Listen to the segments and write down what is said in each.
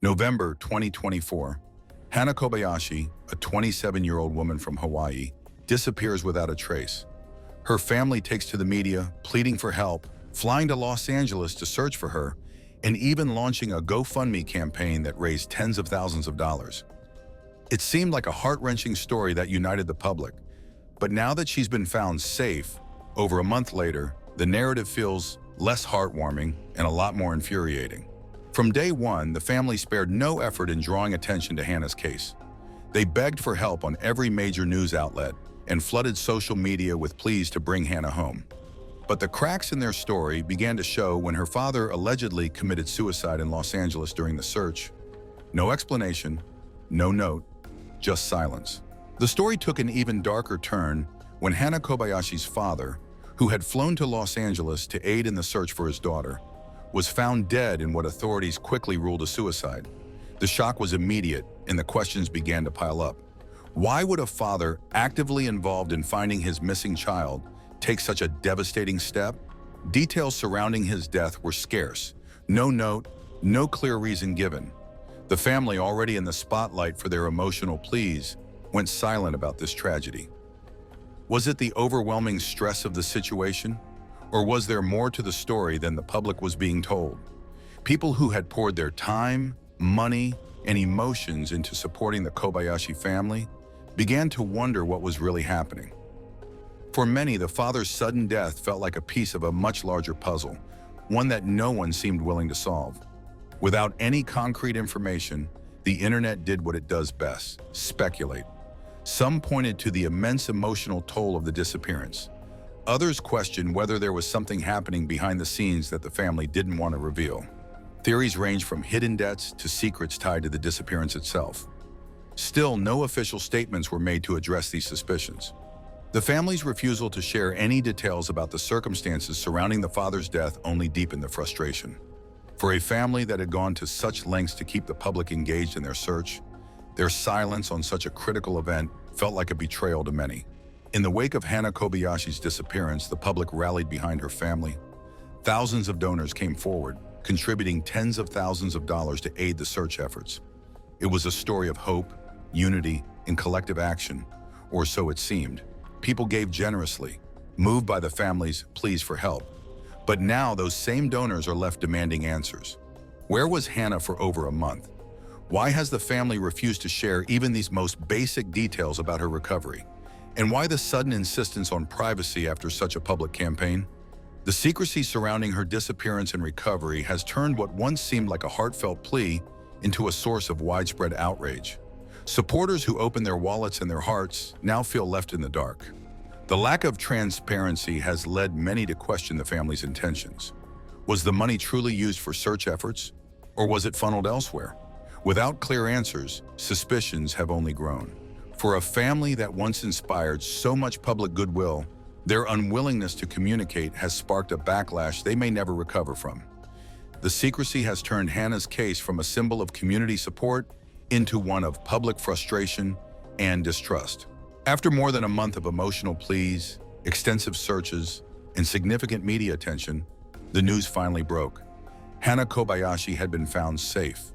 November 2024, Hannah Kobayashi, a 27-year-old woman from Hawaii, disappears without a trace. Her family takes to the media, pleading for help, flying to Los Angeles to search for her, and even launching a GoFundMe campaign that raised tens of thousands of dollars. It seemed like a heart-wrenching story that united the public, but now that she's been found safe, over a month later, the narrative feels less heartwarming and a lot more infuriating. From day one, the family spared no effort in drawing attention to Hannah's case. They begged for help on every major news outlet and flooded social media with pleas to bring Hannah home. But the cracks in their story began to show when her father allegedly committed suicide in Los Angeles during the search. No explanation, no note, just silence. The story took an even darker turn when Hannah Kobayashi's father, who had flown to Los Angeles to aid in the search for his daughter, was found dead in what authorities quickly ruled a suicide. The shock was immediate, and the questions began to pile up. Why would a father actively involved in finding his missing child take such a devastating step? Details surrounding his death were scarce. No note, no clear reason given. The family, already in the spotlight for their emotional pleas, went silent about this tragedy. Was it the overwhelming stress of the situation? Or was there more to the story than the public was being told? People who had poured their time, money, and emotions into supporting the Kobayashi family began to wonder what was really happening. For many, the father's sudden death felt like a piece of a much larger puzzle, one that no one seemed willing to solve. Without any concrete information, the internet did what it does best: speculate. Some pointed to the immense emotional toll of the disappearance. Others questioned whether there was something happening behind the scenes that the family didn't want to reveal. Theories ranged from hidden debts to secrets tied to the disappearance itself. Still, no official statements were made to address these suspicions. The family's refusal to share any details about the circumstances surrounding the father's death only deepened the frustration. For a family that had gone to such lengths to keep the public engaged in their search, their silence on such a critical event felt like a betrayal to many. In the wake of Hannah Kobayashi's disappearance, the public rallied behind her family. Thousands of donors came forward, contributing tens of thousands of dollars to aid the search efforts. It was a story of hope, unity, and collective action, or so it seemed. People gave generously, moved by the family's pleas for help. But now those same donors are left demanding answers. Where was Hannah for over a month? Why has the family refused to share even these most basic details about her recovery? And why the sudden insistence on privacy after such a public campaign? The secrecy surrounding her disappearance and recovery has turned what once seemed like a heartfelt plea into a source of widespread outrage. Supporters who opened their wallets and their hearts now feel left in the dark. The lack of transparency has led many to question the family's intentions. Was the money truly used for search efforts, or was it funneled elsewhere? Without clear answers, suspicions have only grown. For a family that once inspired so much public goodwill, their unwillingness to communicate has sparked a backlash they may never recover from. The secrecy has turned Hannah's case from a symbol of community support into one of public frustration and distrust. After more than a month of emotional pleas, extensive searches, and significant media attention, the news finally broke. Hannah Kobayashi had been found safe.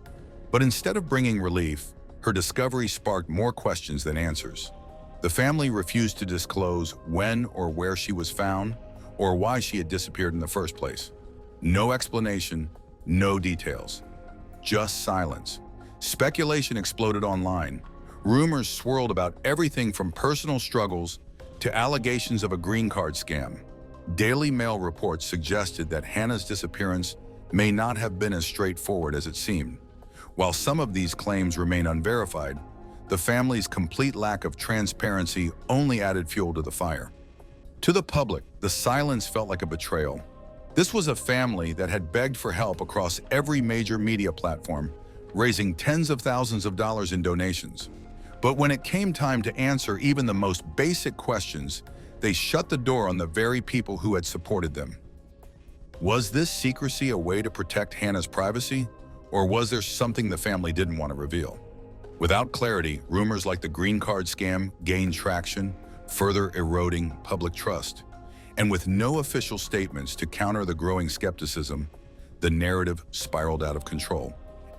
But instead of bringing relief, her discovery sparked more questions than answers. The family refused to disclose when or where she was found, or why she had disappeared in the first place. No explanation, no details, just silence. Speculation exploded online. Rumors swirled about everything from personal struggles to allegations of a green card scam. Daily Mail reports suggested that Hannah's disappearance may not have been as straightforward as it seemed. While some of these claims remain unverified, the family's complete lack of transparency only added fuel to the fire. To the public, the silence felt like a betrayal. This was a family that had begged for help across every major media platform, raising tens of thousands of dollars in donations. But when it came time to answer even the most basic questions, they shut the door on the very people who had supported them. Was this secrecy a way to protect Hannah's privacy, or was there something the family didn't want to reveal? Without clarity, rumors like the green card scam gained traction, further eroding public trust. And with no official statements to counter the growing skepticism, the narrative spiraled out of control.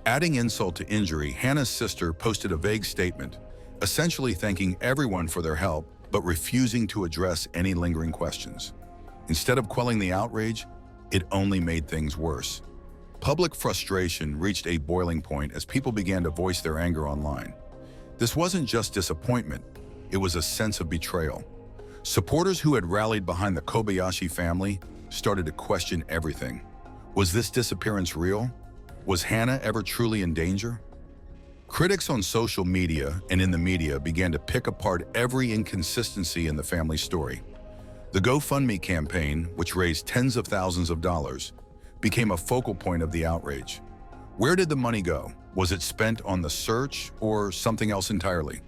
Adding insult to injury, Hannah's sister posted a vague statement, essentially thanking everyone for their help, but refusing to address any lingering questions. Instead of quelling the outrage, it only made things worse. Public frustration reached a boiling point as people began to voice their anger online. This wasn't just disappointment, it was a sense of betrayal. Supporters who had rallied behind the Kobayashi family started to question everything. Was this disappearance real? Was Hannah ever truly in danger? Critics on social media and in the media began to pick apart every inconsistency in the family's story. The GoFundMe campaign, which raised tens of thousands of dollars, became a focal point of the outrage. Where did the money go? Was it spent on the search or something else entirely?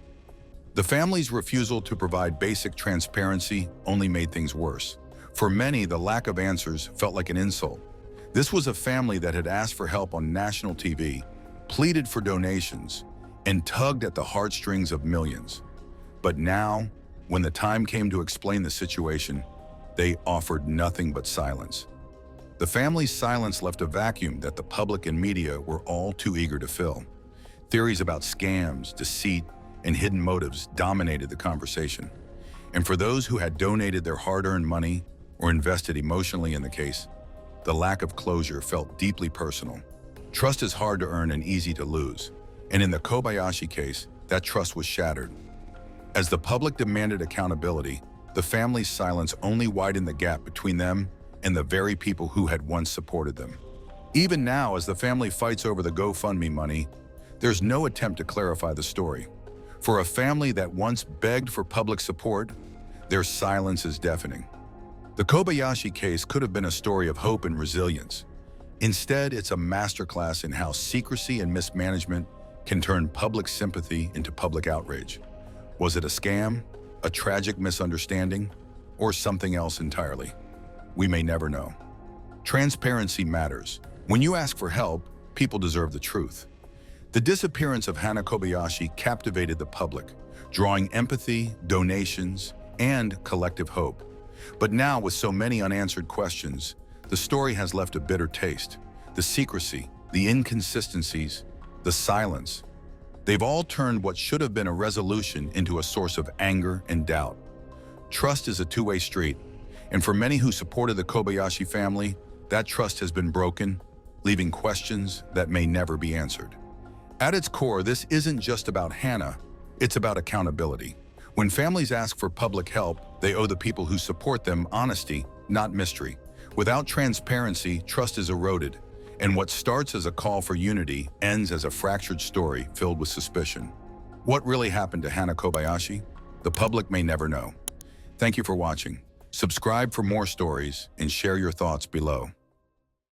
The family's refusal to provide basic transparency only made things worse. For many, the lack of answers felt like an insult. This was a family that had asked for help on national TV, pleaded for donations, and tugged at the heartstrings of millions. But now, when the time came to explain the situation, they offered nothing but silence. The family's silence left a vacuum that the public and media were all too eager to fill. Theories about scams, deceit, and hidden motives dominated the conversation. And for those who had donated their hard-earned money or invested emotionally in the case, the lack of closure felt deeply personal. Trust is hard to earn and easy to lose, and in the Kobayashi case, that trust was shattered. As the public demanded accountability, the family's silence only widened the gap between them and the very people who had once supported them. Even now, as the family fights over the GoFundMe money, there's no attempt to clarify the story. For a family that once begged for public support, their silence is deafening. The Kobayashi case could have been a story of hope and resilience. Instead, it's a masterclass in how secrecy and mismanagement can turn public sympathy into public outrage. Was it a scam, a tragic misunderstanding, or something else entirely? We may never know. Transparency matters. When you ask for help, people deserve the truth. The disappearance of Hannah Kobayashi captivated the public, drawing empathy, donations, and collective hope. But now, with so many unanswered questions, the story has left a bitter taste. The secrecy, the inconsistencies, the silence. They've all turned what should have been a resolution into a source of anger and doubt. Trust is a two-way street, and for many who supported the Kobayashi family, that trust has been broken, leaving questions that may never be answered. At its core, this isn't just about Hannah, it's about accountability. When families ask for public help, they owe the people who support them honesty, not mystery. Without transparency, trust is eroded, and what starts as a call for unity ends as a fractured story filled with suspicion. What really happened to Hannah Kobayashi? The public may never know. Thank you for watching. Subscribe for more stories and share your thoughts below.